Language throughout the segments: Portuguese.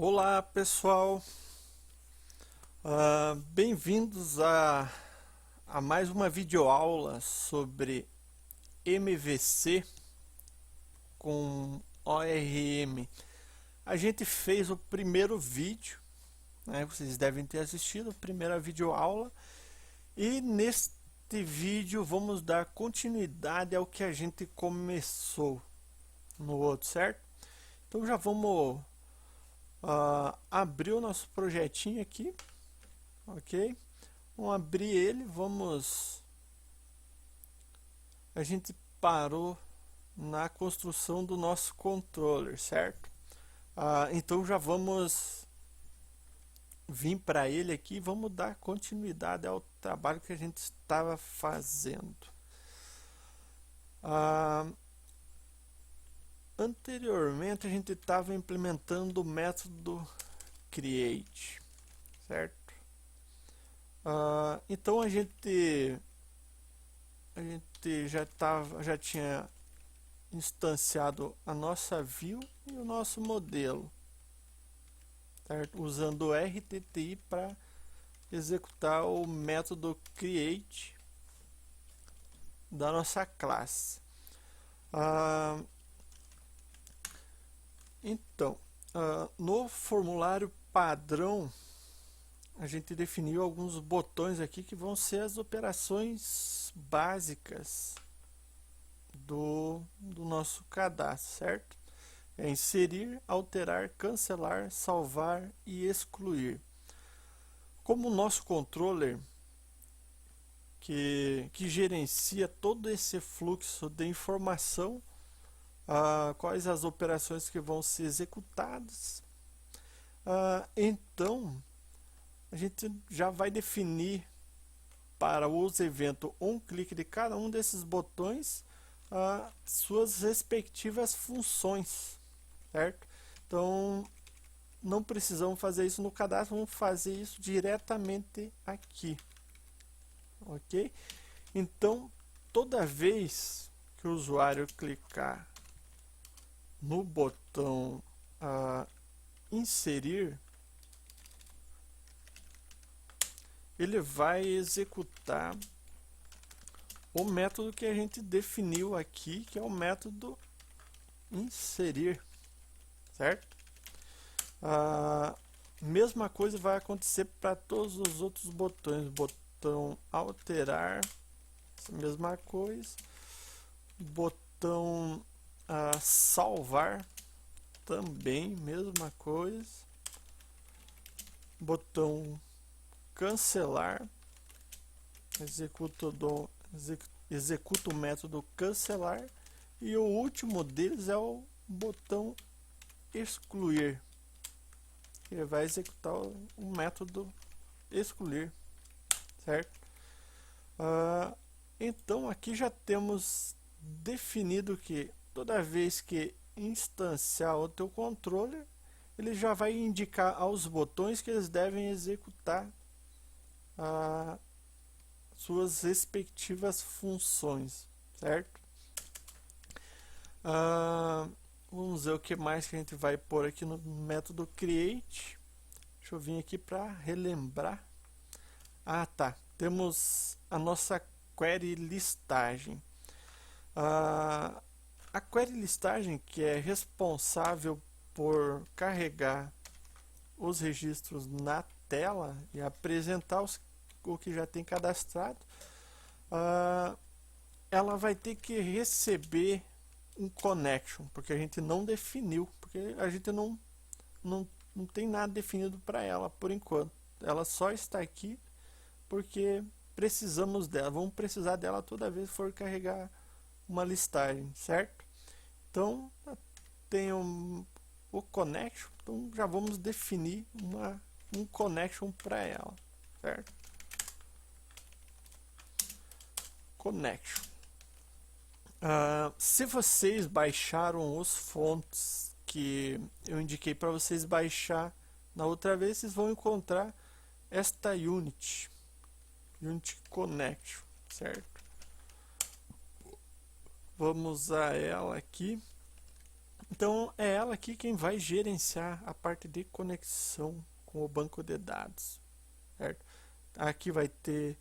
Olá pessoal, bem-vindos a mais uma videoaula sobre MVC com ORM. A gente fez o primeiro vídeo, né, vocês devem ter assistido a primeira videoaula, e neste vídeo vamos dar continuidade ao que a gente começou no outro, certo? Então já vamos abrir o nosso projetinho aqui, ok? Vamos abrir ele, a gente parou na construção do nosso controller, certo? Então já vamos vir para ele aqui, vamos dar continuidade ao trabalho que a gente estava fazendo. Anteriormente a gente estava implementando o método create, certo? Então a gente já tinha instanciado a nossa view e o nosso modelo, certo? Usando o RTTI para executar o método create da nossa classe. Então, no formulário padrão, a gente definiu alguns botões aqui que vão ser as operações básicas do nosso cadastro, certo? É inserir, alterar, cancelar, salvar e excluir. Como o nosso controller que gerencia todo esse fluxo de informação, quais as operações que vão ser executadas, então a gente já vai definir para os eventos clique de cada um desses botões suas respectivas funções, certo? Então não precisamos fazer isso no cadastro, vamos fazer isso diretamente aqui, ok? Então toda vez que o usuário clicar no botão inserir, ele vai executar o método que a gente definiu aqui, que é o método inserir, certo? Mesma coisa vai acontecer para todos os outros botões. Botão alterar, mesma coisa. Botão salvar, também mesma coisa. Botão cancelar, executa o método cancelar, e o último deles é o botão excluir, ele vai executar o método excluir, certo? Então aqui já temos definido que toda vez que instanciar o teu controller, ele já vai indicar aos botões que eles devem executar suas respectivas funções, certo? Vamos ver o que mais que a gente vai pôr aqui no método create. Deixa eu vir aqui para relembrar. Tá, temos a nossa query listagem. A query listagem, que é responsável por carregar os registros na tela e apresentar o que já tem cadastrado, ela vai ter que receber um connection, porque a gente não definiu, porque a gente não tem nada definido para ela por enquanto. Ela só está aqui porque precisamos dela, vamos precisar dela toda vez que for carregar uma listagem, certo? Então tem o connection, então já vamos definir um connection para ela, certo? Connection. Se vocês baixaram os fontes que eu indiquei para vocês baixar na outra vez, vocês vão encontrar esta Unity Connection, certo? Vamos usar ela aqui. Então é ela aqui quem vai gerenciar a parte de conexão com o banco de dados, certo? Aqui vai ter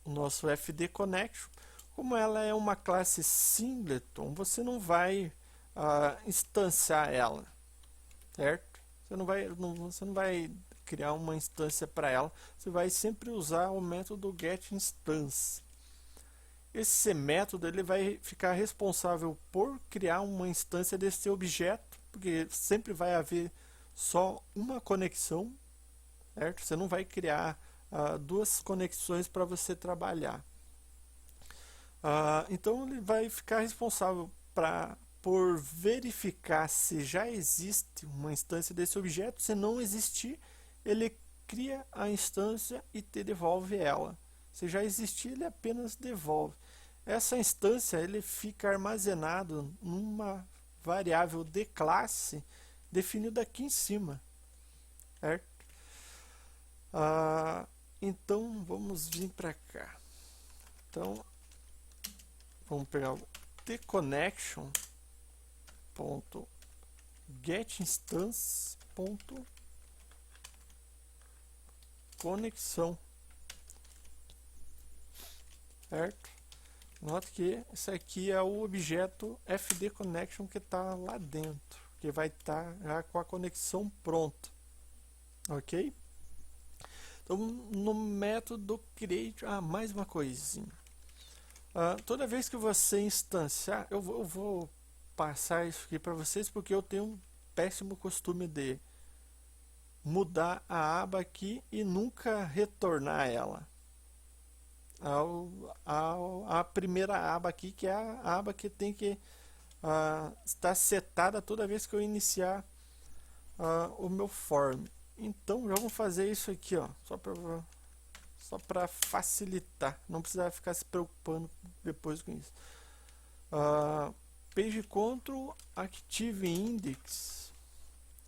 o nosso FD Connection. Como ela é uma classe singleton, você não vai instanciar ela, certo? Você não vai criar uma instância para ela, você vai sempre usar o método getInstance. Esse método ele vai ficar responsável por criar uma instância desse objeto, porque sempre vai haver só uma conexão, certo? Você não vai criar duas conexões para você trabalhar. Então ele vai ficar responsável por verificar se já existe uma instância desse objeto. Se não existir, ele cria a instância e te devolve ela. Se já existir, ele apenas devolve. Essa instância ele fica armazenado numa variável de classe definida aqui em cima, certo? Então vamos vir para cá. Então vamos pegar o tConnection.getInstance.conexão, certo? Note que esse aqui é o objeto FD Connection que está lá dentro, que vai estar já com a conexão pronta, ok? Então no método create, mais uma coisinha. Toda vez que você instanciar, eu vou passar isso aqui para vocês porque eu tenho um péssimo costume de mudar a aba aqui e nunca retornar ela a primeira aba aqui, que é a aba que tem que estar setada toda vez que eu iniciar o meu form. Então já vou fazer isso aqui, ó, só para facilitar, não precisa ficar se preocupando depois com isso. Page control active index,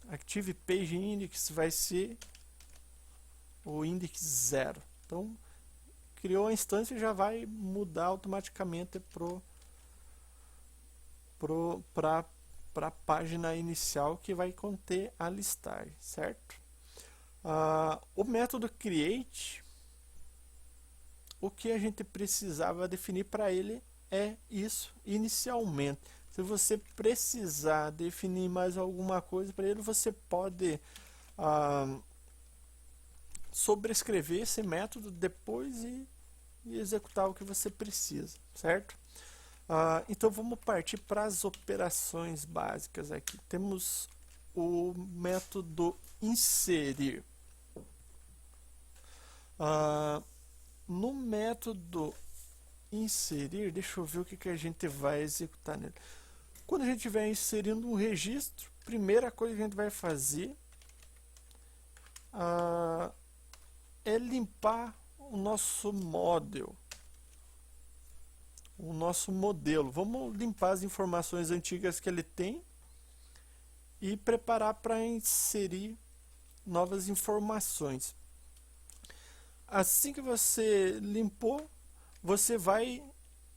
active page index vai ser o index 0. Então criou a instância e já vai mudar automaticamente para a página inicial que vai conter a listagem, certo? O método create, o que a gente precisava definir para ele é isso inicialmente. Se você precisar definir mais alguma coisa para ele, você pode sobrescrever esse método depois e executar o que você precisa, certo? Então vamos partir para as operações básicas aqui. Temos o método inserir. No método inserir, deixa eu ver o que a gente vai executar nele. Quando a gente estiver inserindo um registro, primeira coisa que a gente vai fazer é limpar o nosso model, o nosso modelo. Vamos limpar as informações antigas que ele tem e preparar para inserir novas informações. Assim que você limpou, você vai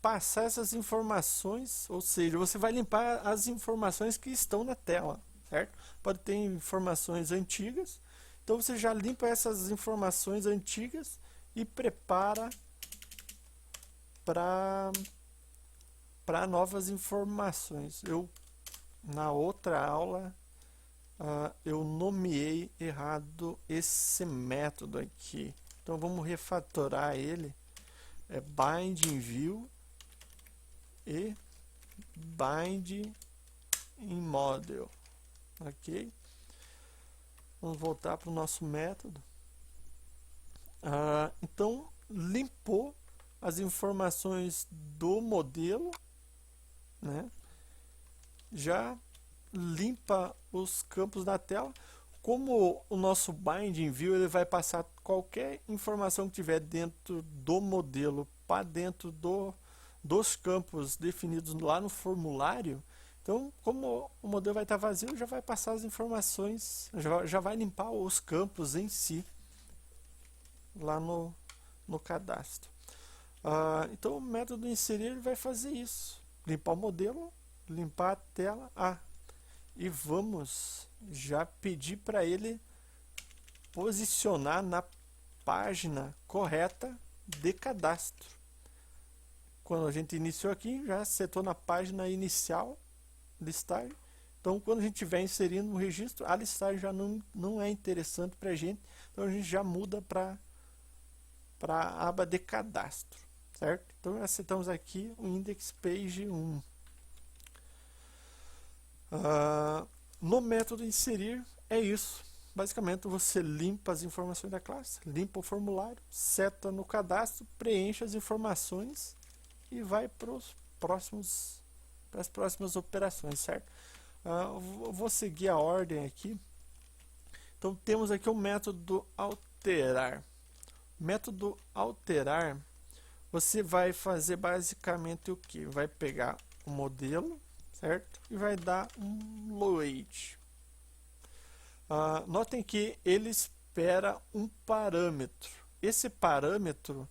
passar essas informações, ou seja, você vai limpar as informações que estão na tela, certo? Pode ter informações antigas, então você já limpa essas informações antigas e prepara para novas informações. Na outra aula eu nomeei errado esse método aqui, então vamos refatorar ele. É bind in view e bind in model, ok? Vamos voltar para o nosso método. Então limpou as informações do modelo, né? Já limpa os campos da tela. Como o nosso bind in view ele vai passar qualquer informação que tiver dentro do modelo para dentro dos campos definidos lá no formulário, então como o modelo vai estar vazio, já vai passar as informações, já vai limpar os campos em si lá no cadastro. Então o método inserir vai fazer isso, limpar o modelo limpar a tela. E vamos já pedir para ele posicionar na página correta de cadastro. Quando a gente iniciou aqui, já setou na página inicial, listagem. Então, quando a gente estiver inserindo um registro, a listagem já não é interessante para a gente. Então, a gente já muda para a aba de cadastro, certo? Então, acertamos aqui o Index Page 1. No método inserir, é isso. Basicamente, você limpa as informações da classe, limpa o formulário, seta no cadastro, preenche as informações e vai para as próximas operações, certo? Vou seguir a ordem aqui. Então, temos aqui o método alterar. Método alterar, você vai fazer basicamente o que? Vai pegar o modelo, certo? E vai dar um load. Notem que ele espera um parâmetro. Esse parâmetro,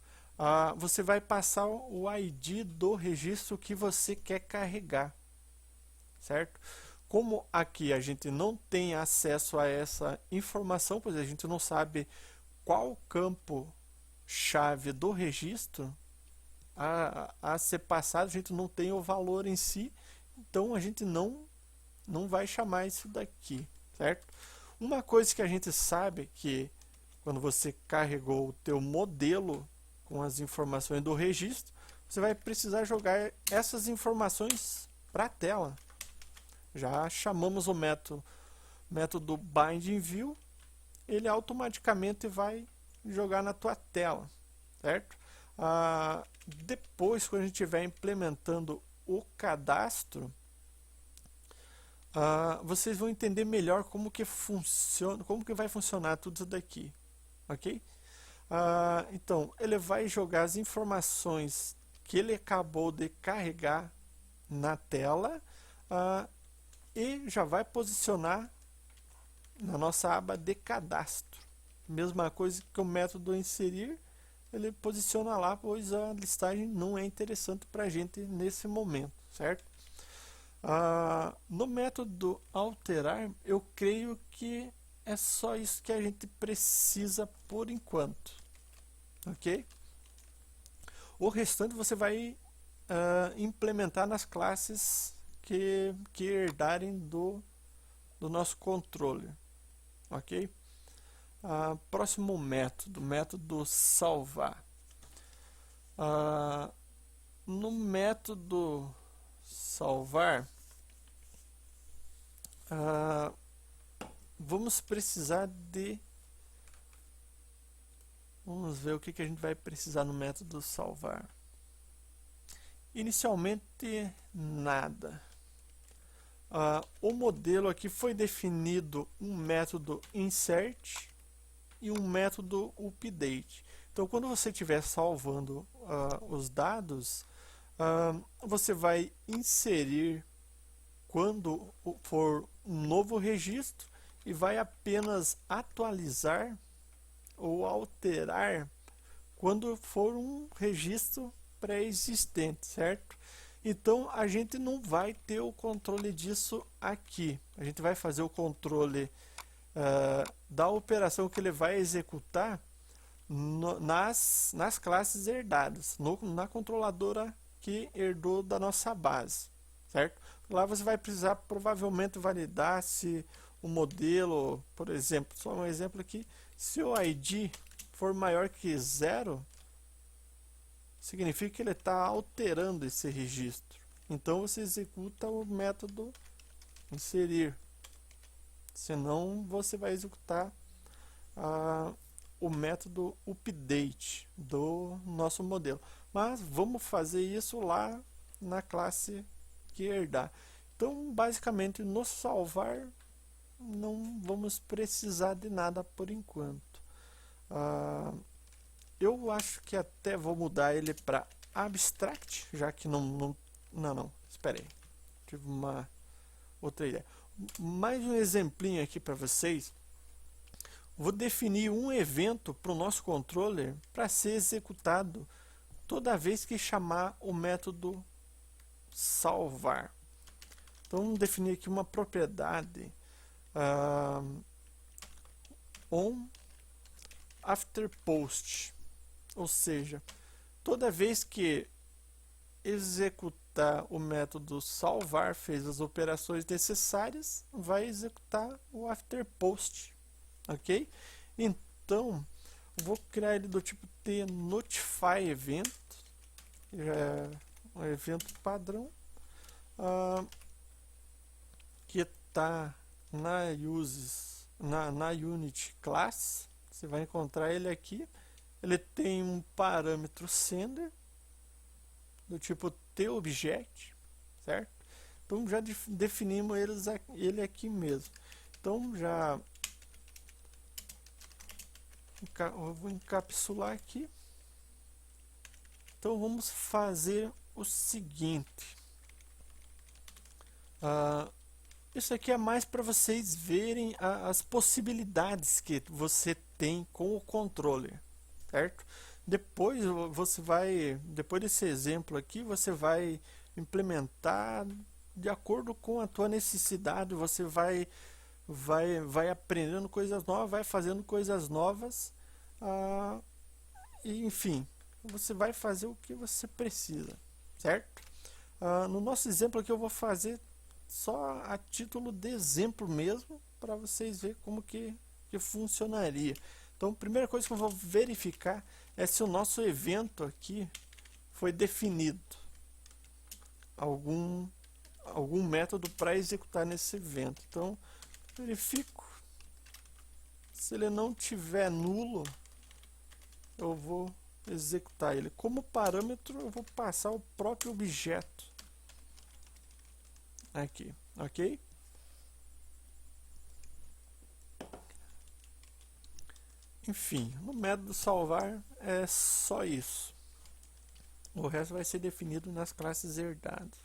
você vai passar o ID do registro que você quer carregar, certo? Como aqui a gente não tem acesso a essa informação, pois a gente não sabe qual campo chave do registro a ser passado, a gente não tem o valor em si, então a gente não vai chamar isso daqui, certo? Uma coisa que a gente sabe que quando você carregou o teu modelo com as informações do registro, você vai precisar jogar essas informações para a tela. Já chamamos o método BindInView, ele automaticamente vai jogar na tua tela, certo? Depois, quando a gente estiver implementando o cadastro, vocês vão entender melhor como que funciona, como que vai funcionar tudo isso daqui, ok? Então, ele vai jogar as informações que ele acabou de carregar na tela e já vai posicionar na nossa aba de cadastro. Mesma coisa que o método inserir, ele posiciona lá, pois a listagem não é interessante para a gente nesse momento, certo? No método alterar, eu creio que é só isso que a gente precisa por enquanto, ok? O restante você vai implementar nas classes que herdarem do nosso controle, ok? Próximo método salvar. No método salvar, vamos precisar de... Vamos ver o que a gente vai precisar no método salvar. Inicialmente, nada. O modelo aqui foi definido um método insert e um método update. Então, quando você estiver salvando os dados, você vai inserir quando for um novo registro e vai apenas atualizar ou alterar quando for um registro pré-existente, certo? Então a gente não vai ter o controle disso aqui. A gente vai fazer o controle da operação que ele vai executar nas classes herdadas, na controladora que herdou da nossa base, certo? Lá você vai precisar provavelmente validar se o modelo, por exemplo, só um exemplo aqui, se o ID for maior que 0, significa que ele está alterando esse registro. Então você executa o método inserir, senão você vai executar o método update do nosso modelo. Mas vamos fazer isso lá na classe que herdar. Então, basicamente, no salvar, não vamos precisar de nada por enquanto. Eu acho que até vou mudar ele para abstract, já que não, espera aí. Tive uma outra ideia. Mais um exemplinho aqui para vocês. Vou definir um evento para o nosso controller para ser executado toda vez que chamar o método salvar. Então vamos definir aqui uma propriedade on after post, ou seja, toda vez que executar o método salvar, fez as operações necessárias, vai executar o after post, ok? Então vou criar ele do tipo T notify evento, já é um evento padrão, que está na uses, na unit class. Você vai encontrar ele aqui. Ele tem um parâmetro sender do tipo TObject, certo? Então já definimos ele aqui mesmo. Então já eu vou encapsular aqui. Então vamos fazer o seguinte. Isso aqui é mais para vocês verem as possibilidades que você tem com o controller, certo? Depois depois desse exemplo aqui, você vai implementar de acordo com a tua necessidade. Você vai aprendendo coisas novas, vai fazendo coisas novas, e enfim, você vai fazer o que você precisa, certo? No nosso exemplo aqui eu vou fazer só a título de exemplo mesmo, para vocês verem como que funcionaria. Então a primeira coisa que eu vou verificar é se o nosso evento aqui foi definido algum método para executar nesse evento. Então verifico. Se ele não tiver nulo, eu vou executar ele. Como parâmetro eu vou passar o próprio objeto aqui, ok? Enfim, no método salvar é só isso. O resto vai ser definido nas classes herdadas.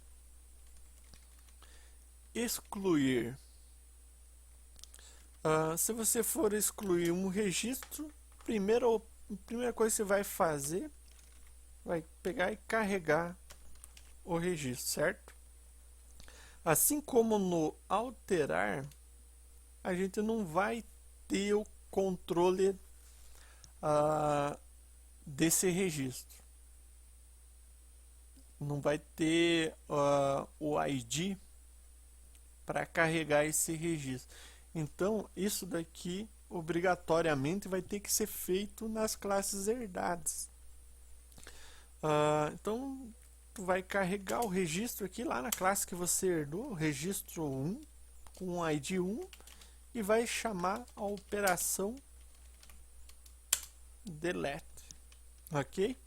Excluir. Se você for excluir um registro, a primeira coisa que você vai fazer, vai pegar e carregar o registro, certo? Assim como no alterar, a gente não vai ter o controle desse registro. Não vai ter o ID para carregar esse registro. Então, isso daqui obrigatoriamente vai ter que ser feito nas classes herdadas. Então, tu vai carregar o registro aqui lá na classe que você herdou, registro 1, com o ID 1, e vai chamar a operação delete, ok?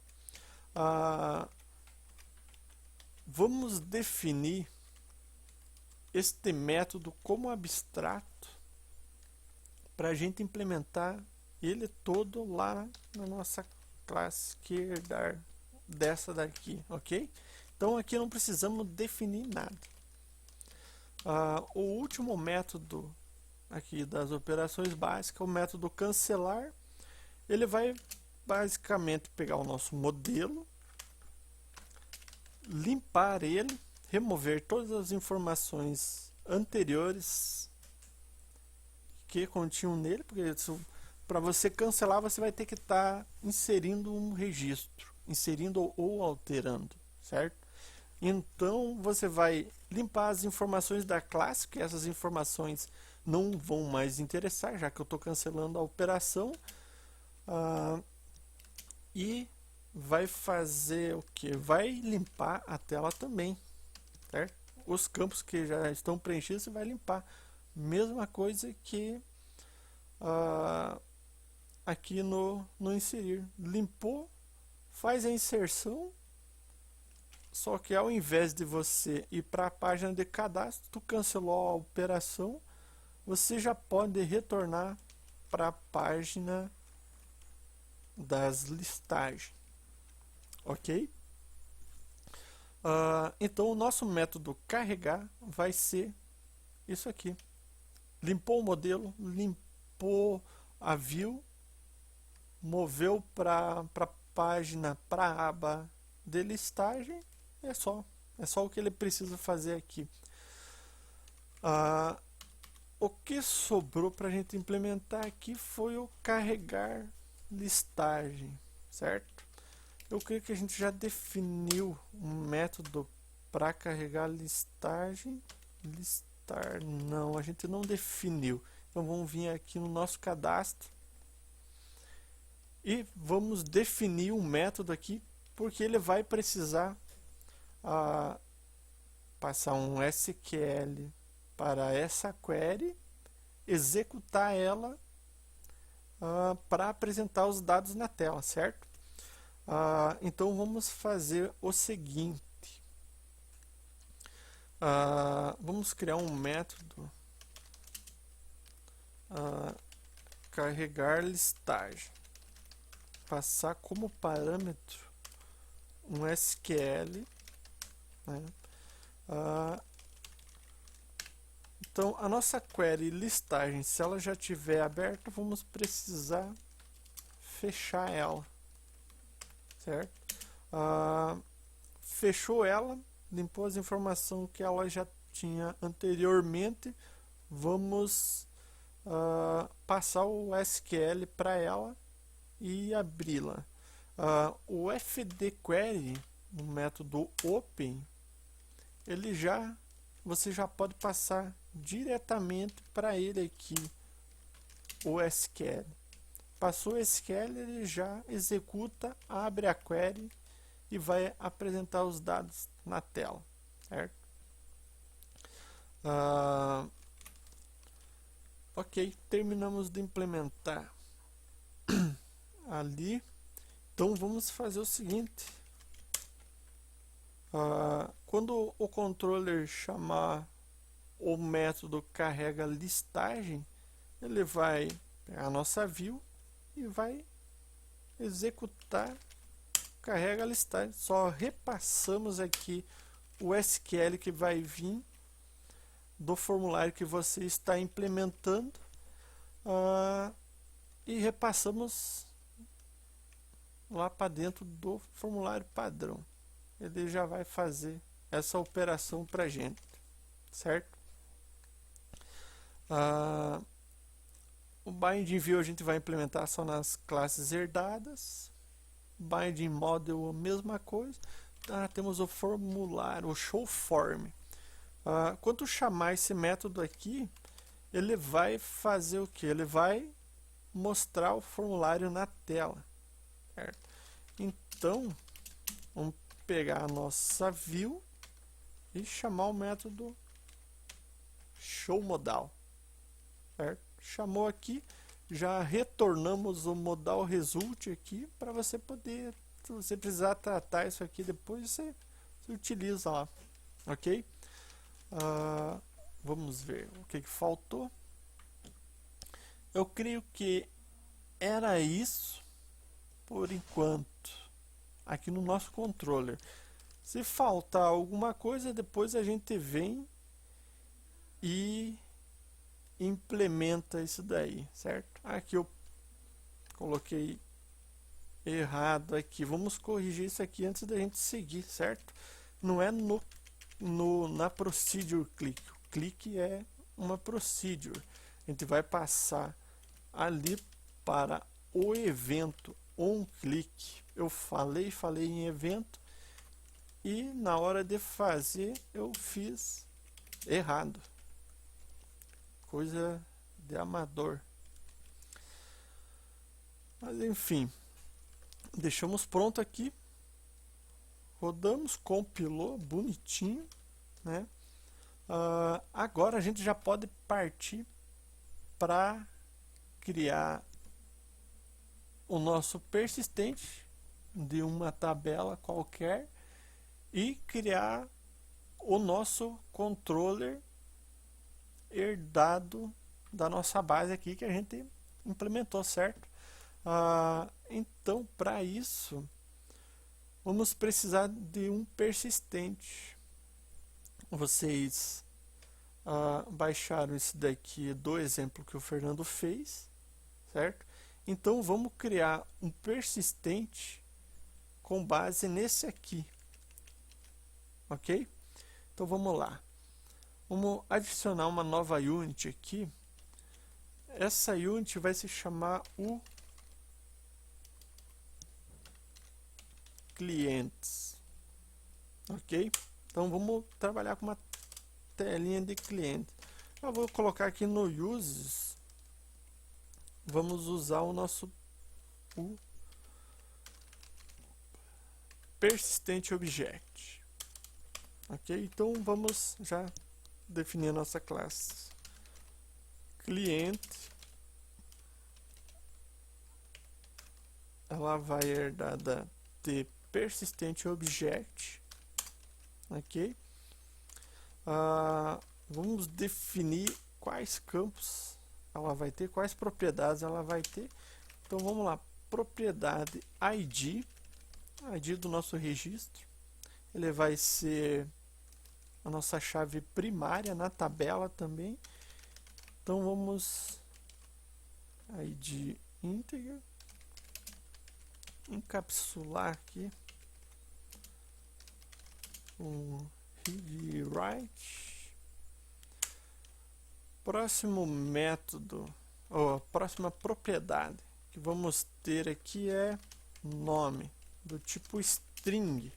Vamos definir este método como abstrato para a gente implementar ele todo lá na nossa classe que herdar dessa daqui, ok? Então aqui não precisamos definir nada. O último método aqui das operações básicas, o método cancelar, ele vai basicamente pegar o nosso modelo, limpar ele, remover todas as informações anteriores que continham nele, porque para você cancelar você vai ter que estar inserindo um registro, inserindo ou alterando, certo? Então você vai limpar as informações da classe, que essas informações não vão mais interessar, já que eu estou cancelando a operação, e vai fazer o que? Vai limpar a tela também, certo? Os campos que já estão preenchidos você vai limpar. Mesma coisa que aqui no inserir. Limpou, faz a inserção, só que ao invés de você ir para a página de cadastro, tu cancelou a operação, você já pode retornar para a página das listagens, ok? Então o nosso método carregar vai ser isso aqui. Limpou o modelo, limpou a view, moveu para a página, para a aba de listagem. É só o que ele precisa fazer aqui. O que sobrou para a gente implementar aqui foi o carregar listagem, certo? Eu creio que a gente já definiu um método para carregar listagem. Listar, não, a gente não definiu. Então vamos vir aqui no nosso cadastro e vamos definir um método aqui, porque ele vai precisar passar um SQL para essa query, executar ela para apresentar os dados na tela, certo? Então vamos fazer o seguinte. Vamos criar um método carregar listagem, passar como parâmetro um SQL, né? Então a nossa query listagem, se ela já estiver aberta, vamos precisar fechar ela, certo? Fechou ela, limpou as informações que ela já tinha anteriormente, vamos passar o SQL para ela e abri-la. O fdQuery, no método open, você já pode passar diretamente para ele aqui o SQL. Passou o SQL, ele já executa, abre a query e vai apresentar os dados na tela, certo? Ok, terminamos de implementar ali. Então vamos fazer o seguinte. Quando o controller chamar o método carrega listagem, ele vai pegar a nossa view e vai executar carrega listagem. Só repassamos aqui o SQL que vai vir do formulário que você está implementando e repassamos lá para dentro do formulário padrão. Ele já vai fazer essa operação para a gente, certo? O binding view a gente vai implementar só nas classes herdadas. Binding model a mesma coisa. Temos o formulário, o show form. Quando chamar esse método aqui, ele vai fazer o que? Ele vai mostrar o formulário na tela, certo? Então vamos pegar a nossa view e chamar o método showModal, certo? Chamou aqui, já retornamos o modal result aqui para você poder, se você precisar tratar isso aqui depois, você utiliza lá, ok? Vamos ver o que faltou. Eu creio que era isso por enquanto aqui no nosso controller. Se faltar alguma coisa, depois a gente vem e implementa isso daí, certo? Aqui eu coloquei errado aqui. Vamos corrigir isso aqui antes da gente seguir, certo? Não é na procedure click. O clique é uma procedure. A gente vai passar ali para o evento onClick. Eu falei em evento e na hora de fazer eu fiz errado. Coisa de amador. Mas enfim, deixamos pronto aqui. Rodamos, compilou, bonitinho, né? Agora a gente já pode partir para criar o nosso persistente de uma tabela qualquer e criar o nosso controller herdado da nossa base aqui que a gente implementou, certo? Então, para isso, vamos precisar de um persistente. Vocês baixaram isso daqui do exemplo que o Fernando fez, certo? Então vamos criar um persistente com base nesse aqui, ok? Então vamos lá. vamos adicionar uma nova unit aqui. Essa unit vai se chamar o clientes, ok? Então vamos trabalhar com uma telinha de cliente. Eu vou colocar aqui no uses, vamos usar o nosso persistent object, ok? Então vamos já definir a nossa classe cliente. Ela vai herdar de persistent object, ok? Vamos definir quais campos ela vai ter, quais propriedades ela vai ter. Então vamos lá, propriedade ID do nosso registro. Ele vai ser a nossa chave primária na tabela também. Então vamos ID integer, encapsular aqui um read write. Próximo método, ou a próxima propriedade que vamos ter aqui é nome do tipo string,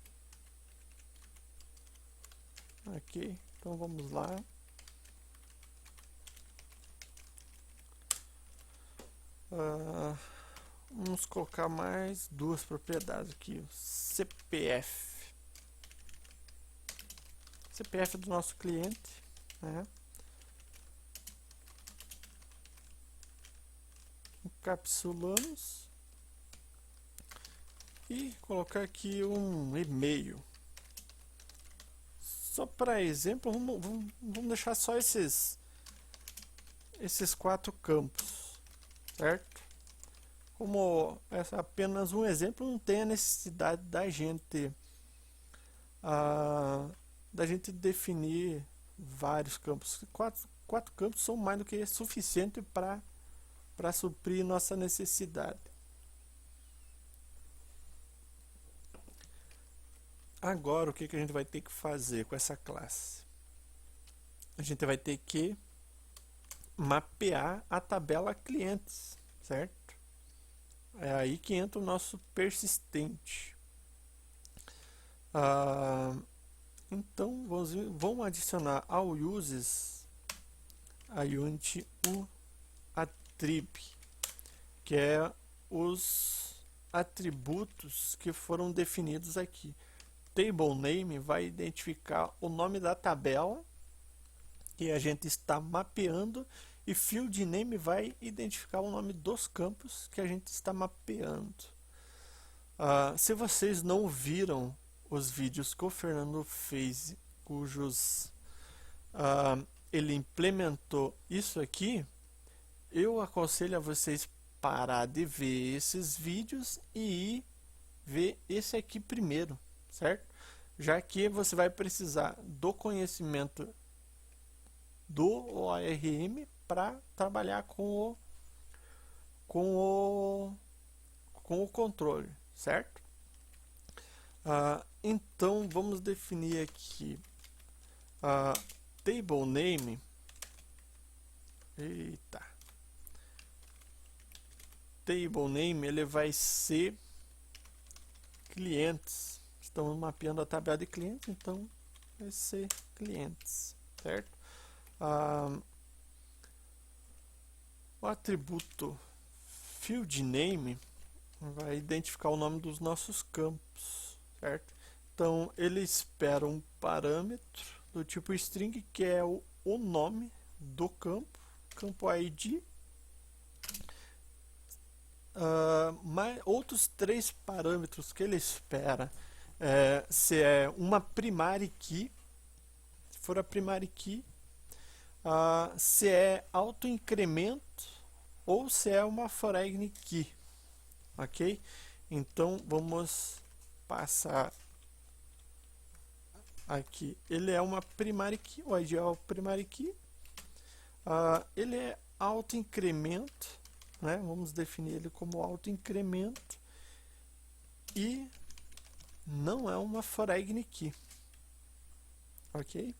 ok? Então vamos lá, vamos colocar mais duas propriedades aqui, o CPF do nosso cliente, né? Encapsulamos e colocar aqui um e-mail. Só para exemplo, vamos deixar só esses 4 campos, certo? Como essa é apenas um exemplo, não tem a necessidade da gente definir vários campos. Quatro campos são mais do que suficiente para suprir nossa necessidade. Agora, o que a gente vai ter que fazer com essa classe? A gente vai ter que mapear a tabela clientes, certo? É aí que entra o nosso persistente. Então, vamos adicionar ao uses a unit attrib, que é os atributos que foram definidos aqui. Table name vai identificar o nome da tabela que a gente está mapeando, e field name vai identificar o nome dos campos que a gente está mapeando. Se vocês não viram os vídeos que o Fernando fez, cujos ele implementou isso aqui, eu aconselho a vocês parar de ver esses vídeos e ir ver esse aqui primeiro, certo? Já que você vai precisar do conhecimento do ORM para trabalhar com o controle, certo? Então vamos definir aqui table name. Table name ele vai ser clientes. Estamos mapeando a tabela de clientes, então vai ser clientes, certo? O atributo field name vai identificar o nome dos nossos campos, certo? Então ele espera um parâmetro do tipo string, que é o nome do campo ID, mais outros 3 parâmetros que ele espera, se é uma primary key, se for a primary key, se é autoincremento ou se é uma foreign key, ok? Então vamos passar aqui. Ele é uma primary key, o ID é o primary key. Ele é autoincremento, né? Vamos definir ele como autoincremento, e não é uma foreign key, ok?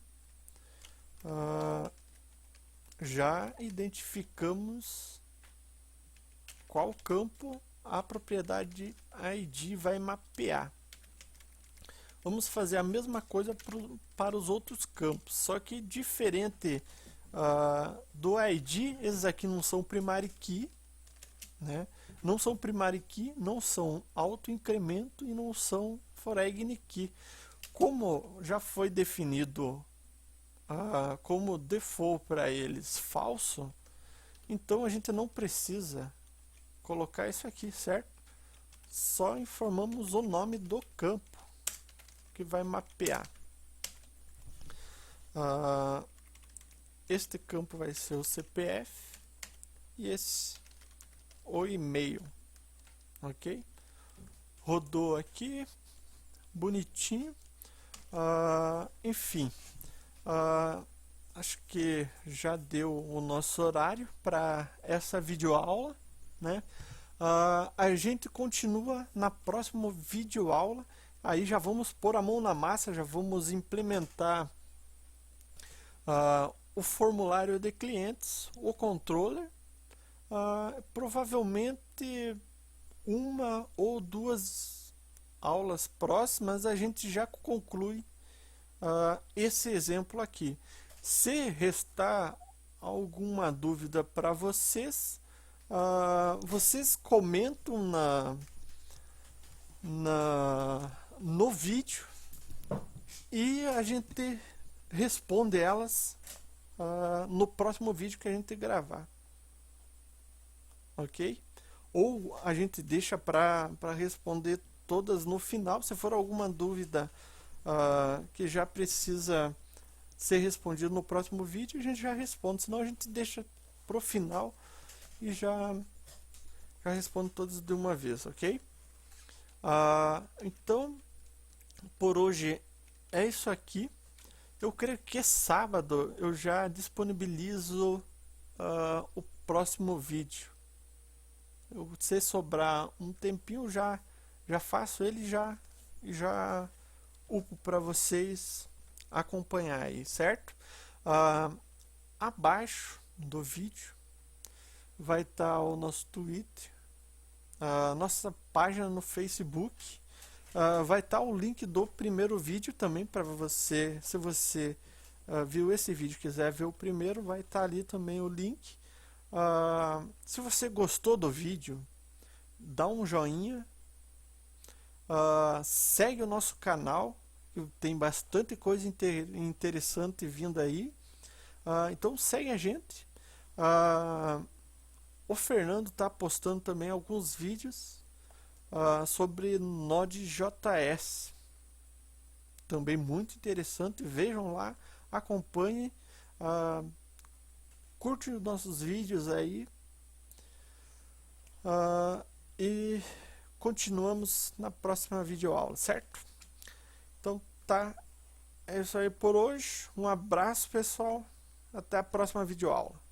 já identificamos qual campo a propriedade ID vai mapear. Vamos fazer a mesma coisa para os outros campos, só que diferente do ID, esses aqui não são primary key, né? Não são primary key, não são auto-incremento e não são foreign key. Como já foi definido como default para eles falso, então a gente não precisa colocar isso aqui, certo? Só informamos o nome do campo que vai mapear. Este campo vai ser o CPF e esse o e-mail, ok? Rodou aqui, bonitinho. Enfim, acho que já deu o nosso horário para essa videoaula, né? A gente continua na próxima videoaula. Aí já vamos pôr a mão na massa, já vamos implementar o formulário de clientes, o controller. Provavelmente uma ou duas aulas próximas a gente já conclui esse exemplo aqui. Se restar alguma dúvida para vocês, vocês comentam no vídeo e a gente responde elas no próximo vídeo que a gente gravar, ok? Ou a gente deixa para responder todas no final. Se for alguma dúvida que já precisa ser respondido no próximo vídeo, a gente já responde, senão a gente deixa pro final e já responde todas de uma vez, ok? Então, por hoje é isso aqui. Eu creio que sábado eu já disponibilizo o próximo vídeo. Se sobrar um tempinho, já faço ele e já upo para vocês acompanhar aí, certo? Abaixo do vídeo vai estar o nosso Twitter, nossa página no Facebook, vai estar o link do primeiro vídeo também para você, se você viu esse vídeo e quiser ver o primeiro, vai estar ali também o link. Se você gostou do vídeo, dá um joinha, segue o nosso canal, que tem bastante coisa interessante vindo aí, então segue a gente. O Fernando está postando também alguns vídeos sobre Node.js, também muito interessante. Vejam lá, acompanhem, curte os nossos vídeos aí, e continuamos na próxima videoaula, certo? Então tá, é isso aí por hoje. Um abraço, pessoal, até a próxima videoaula.